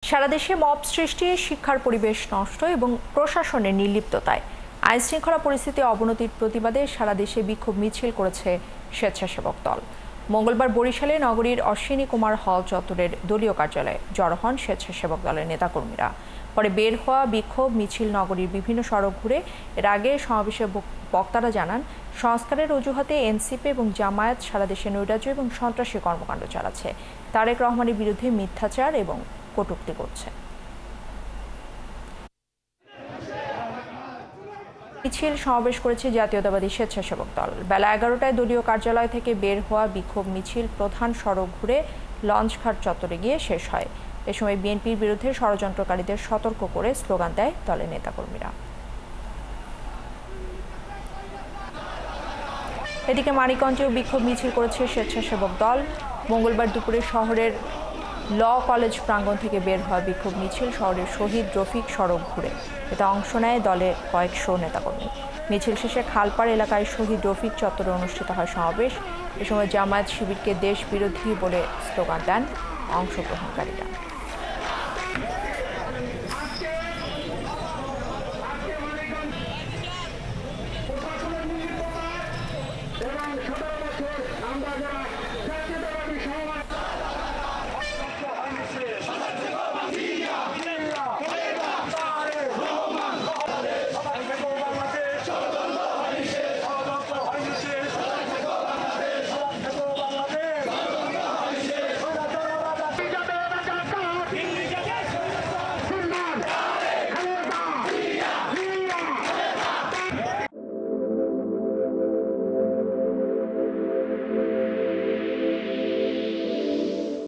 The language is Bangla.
সারা দেশে মব সৃষ্টি, শিক্ষার পরিবেশ নষ্ট এবং প্রশাসনের নির্লিপ্ততায় আইনশৃঙ্খলা পরিস্থিতি অবনতির প্রতিবাদে সারা দেশে বিক্ষোভ মিছিল করেছে স্বেচ্ছাসেবক দল। মঙ্গলবার বরিশালে নগরীর অশ্বিনী কুমার হল চত্বরের দলীয় কার্যালয়ে জড়ো হন স্বেচ্ছাসেবক দলের নেতাকর্মীরা। পরে বের হওয়া বিক্ষোভ মিছিল নগরীর বিভিন্ন সড়ক ঘুরে। এর আগে সমাবেশে বক্তারা জানান, সংস্কারের অজুহাতে এনসিপি এবং জামায়াত সারা দেশে নৈরাজ্য এবং সন্ত্রাসী কর্মকাণ্ড চালাচ্ছে। তারেক রহমানের বিরুদ্ধে মিথ্যাচার এবং কটূক্তি করছে। মিছিল সমাবেশ করেছে জাতীয়তাবাদী স্বেচ্ছাসেবক দল। বেলা 11টায় দলীয় কার্যালয় থেকে বের হওয়া বিক্ষোভ মিছিল প্রধান সড়ক ঘুরে লঞ্চঘাট চত্বরে গিয়ে শেষ হয়। এ সময় বিএনপির বিরুদ্ধে ষড়যন্ত্রকারীদের সতর্ক করে স্লোগান দেয় দলের নেতাকর্মীরা। এদিকে মানিকগঞ্জেও বিক্ষোভ মিছিল করেছে স্বেচ্ছাসেবক দল। মঙ্গলবার দুপুরে শহরের ল কলেজ প্রাঙ্গণ থেকে বের হওয়া বিক্ষোভ মিছিল শহরের শহীদ রফিক সড়ক ঘুরে। এতে অংশ নেয় দলের কয়েকশো নেতাকর্মী। মিছিল শেষে খালপাড় এলাকায় শহীদ রফিক চত্বরে অনুষ্ঠিত হয় সমাবেশ। এ সময় জামায়াত শিবিরকে দেশ বিরোধী বলে স্লোগান দেন অংশগ্রহণকারীরা।